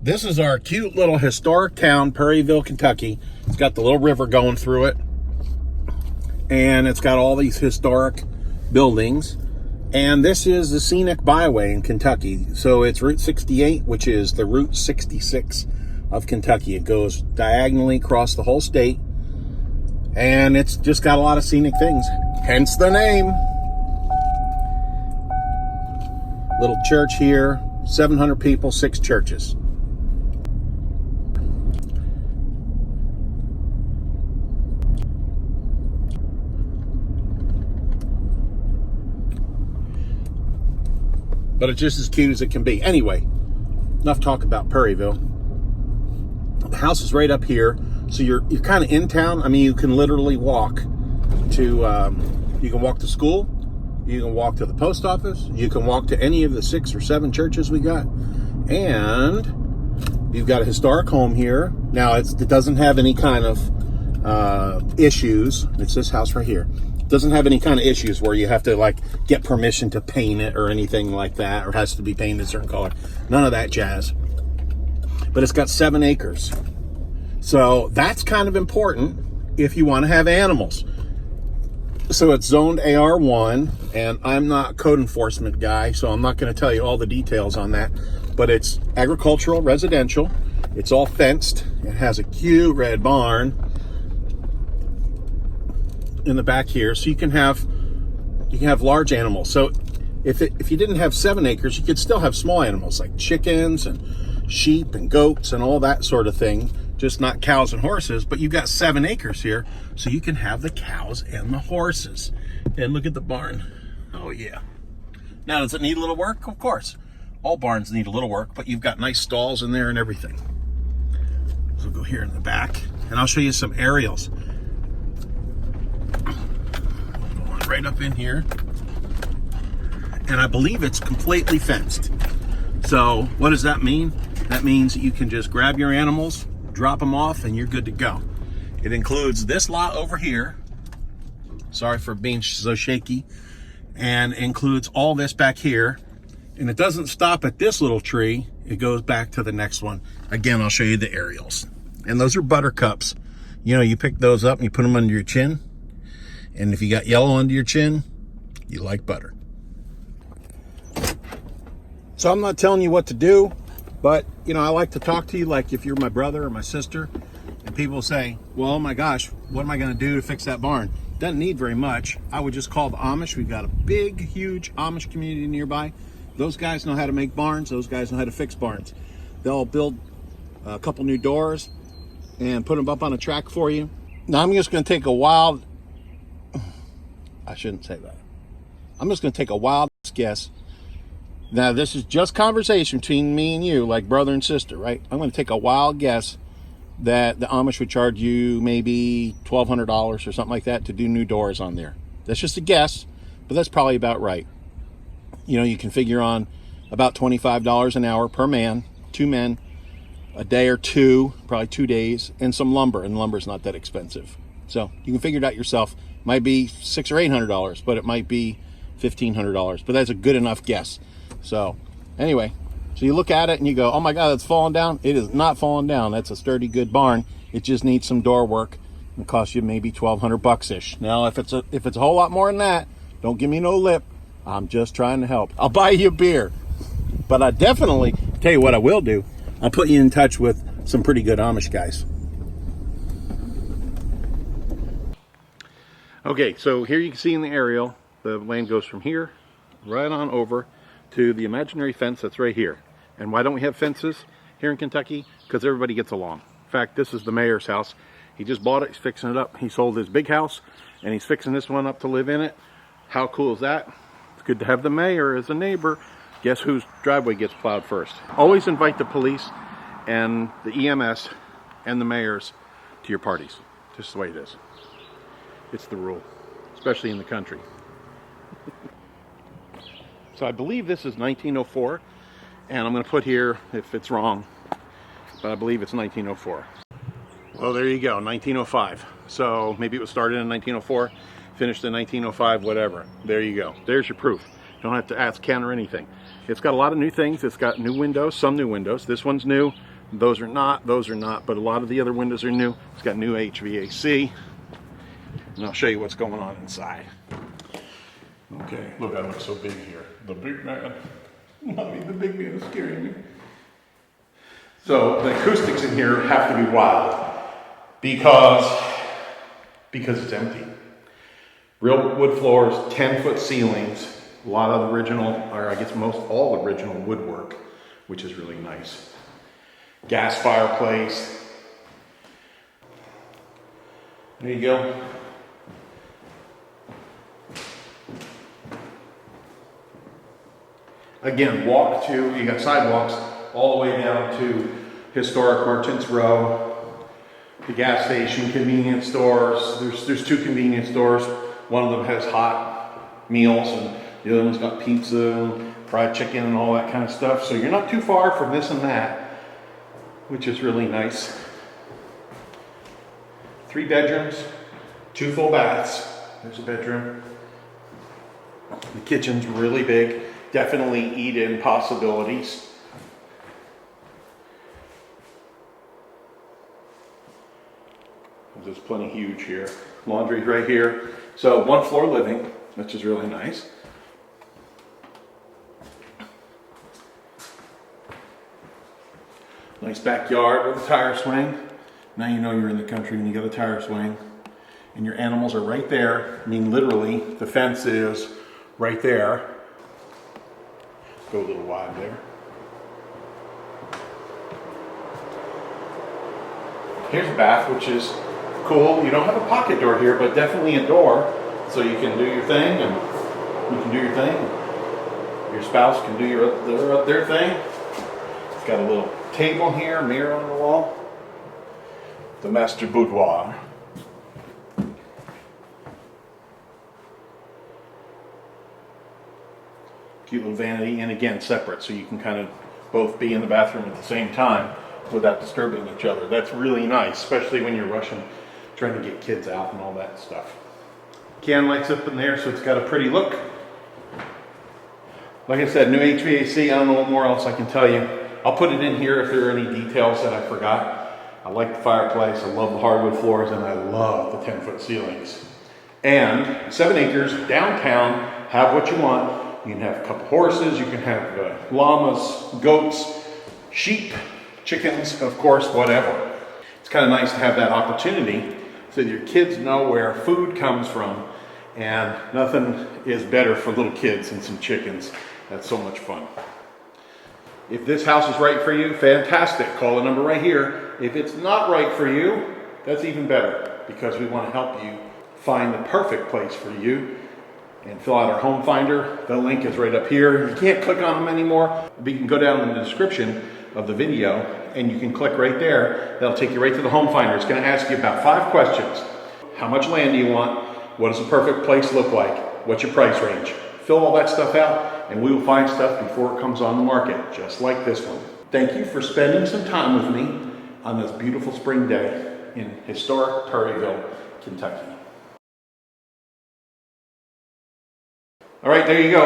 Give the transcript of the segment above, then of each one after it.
This is our cute little historic town, Perryville, Kentucky. It's got the little river going through it. And it's got all these historic buildings. And this is the scenic byway in Kentucky. So it's Route 68, which is the Route 66 of Kentucky. It goes diagonally across the whole state. And it's just got a lot of scenic things. Hence the name. Little church here, 700 people, 6 churches. But it's just as cute as it can be. Anyway, enough talk about Perryville. The house is right up here, so you're kind of in town. I mean, you can literally walk to you can walk to school, you can walk to the post office, you can walk to any of the 6 or 7 churches we got, and you've got a historic home here. Now it doesn't have any kind of issues. It's this house right here. Doesn't have any kind of issues where you have to like get permission to paint it or anything like that, or has to be painted a certain color. None of that jazz. But it's got 7 acres. So that's kind of important if you want to have animals. So it's zoned AR1, and I'm not a code enforcement guy, so I'm not going to tell you all the details on that. But it's agricultural, residential. It's all fenced. It has a cute red barn in the back here, so you can have large animals. So if you didn't have 7 acres, you could still have small animals like chickens and sheep and goats and all that sort of thing, just not cows and horses. But you've got 7 acres here, so you can have the cows and the horses. And look at the barn. Oh yeah. Now, does it need a little work? Of course, all barns need a little work, but you've got nice stalls in there and everything. So we'll go here in the back, and I'll show you some aerials. Right up in here, and I believe it's completely fenced. So what does that mean? That means that you can just grab your animals, drop them off, and you're good to go. It includes this lot over here. Sorry for being so shaky. And includes all this back here. And it doesn't stop at this little tree. It goes back to the next one. Again, I'll show you the aerials. And those are buttercups. You know, you pick those up and you put them under your chin. And if you got yellow under your chin, you like butter. So I'm not telling you what to do, but you know, I like to talk to you like if you're my brother or my sister. And people say, well, oh my gosh, what am I going to do to fix that barn? Doesn't need very much. I would just call the Amish. We've got a big, huge Amish community nearby. Those guys know how to make barns. Those guys know how to fix barns. They'll build a couple new doors and put them up on a track for you. Now I'm just going to take a wild... I shouldn't say that. I'm just going to take a wild guess. Now, this is just conversation between me and you, like brother and sister, right? I'm going to take a wild guess that the Amish would charge you maybe $1,200 or something like that to do new doors on there. That's just a guess, but that's probably about right. You know, you can figure on about $25 an hour per man, 2 men, a day or 2, probably 2 days, and some lumber, and lumber's not that expensive. So you can figure it out yourself. Might be $600 or $800, but it might be $1,500. But that's a good enough guess. So anyway, so you look at it and you go, oh my God, that's falling down. It is not falling down. That's a sturdy, good barn. It just needs some door work. It costs you maybe $1,200-ish. Now, if it's a whole lot more than that, don't give me no lip. I'm just trying to help. I'll buy you a beer. But I definitely tell you what I will do. I'll put you in touch with some pretty good Amish guys. Okay, so here you can see in the aerial, the land goes from here right on over to the imaginary fence that's right here. And why don't we have fences here in Kentucky? Because everybody gets along. In fact, this is the mayor's house. He just bought it, he's fixing it up. He sold his big house, and he's fixing this one up to live in it. How cool is that? It's good to have the mayor as a neighbor. Guess whose driveway gets plowed first? Always invite the police and the EMS and the mayors to your parties. Just the way it is. It's the rule, especially in the country. So I believe this is 1904, and I'm going to put here if it's wrong, but I believe it's 1904. Well, there you go, 1905. So maybe it was started in 1904, finished in 1905, whatever. There you go. There's your proof. You don't have to ask Ken or anything. It's got a lot of new things. It's got new windows, some new windows. This one's new. Those are not, but a lot of the other windows are new. It's got new HVAC. And I'll show you what's going on inside. Okay, look, I look so big here. The big man. Mommy, the big man is scaring me. So the acoustics in here have to be wild because it's empty. Real wood floors, 10-foot ceilings, a lot of original, or I guess most all original woodwork, which is really nice. Gas fireplace. There you go. Again, you got sidewalks all the way down to historic Merchants Row, the gas station, convenience stores. There's 2 convenience stores. One of them has hot meals and the other one's got pizza and fried chicken and all that kind of stuff. So you're not too far from this and that, which is really nice. 3 bedrooms, 2 full baths. There's a bedroom. The kitchen's really big. Definitely eat-in possibilities. There's plenty huge here. Laundry's right here. So 1 floor living, which is really nice. Nice backyard with a tire swing. Now you know you're in the country when you got a tire swing. And your animals are right there. I mean, literally, the fence is right there. Go a little wide there. Here's a bath, which is cool. You don't have a pocket door here, but definitely a door, so you can do your thing, and you can do your thing. Your spouse can do their thing. It's got a little table here, mirror on the wall. The master boudoir. Cute little vanity, and again separate, so you can kind of both be in the bathroom at the same time without disturbing each other. That's really nice, especially when you're rushing, trying to get kids out and all that stuff. Can lights up in there, so it's got a pretty look. Like I said, new HVAC. I don't know what more else I can tell you. I'll put it in here if there are any details that I forgot. I like the fireplace, I love the hardwood floors, and I love the 10-foot ceilings. And 7 acres, downtown, have what you want. You can have a couple horses, you can have llamas, goats, sheep, chickens, of course, whatever. It's kind of nice to have that opportunity so that your kids know where food comes from, and nothing is better for little kids than some chickens. That's so much fun. If this house is right for you, fantastic. Call the number right here. If it's not right for you, that's even better, because we want to help you find the perfect place for you. And fill out our home finder. The link is right up here. You can't click on them anymore, but you can go down in the description of the video and you can click right there. That'll take you right to the home finder. It's going to ask you about 5 questions. How much land do you want? What does a perfect place look like? What's your price range? Fill all that stuff out and we will find stuff before it comes on the market, just like this one. Thank you for spending some time with me on this beautiful spring day in historic Perryville, Kentucky. All right, there you go.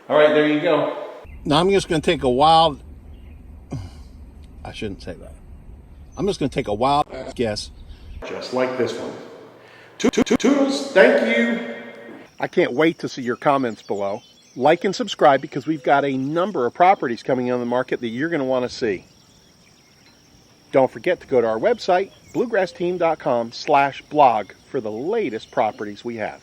All right, there you go. Now I'm just going to take a wild... I shouldn't say that. I'm just going to take a wild guess. Just like this one. Toodles, thank you. I can't wait to see your comments below. Like and subscribe, because we've got a number of properties coming on the market that you're going to want to see. Don't forget to go to our website, bluegrassteam.com/blog, for the latest properties we have.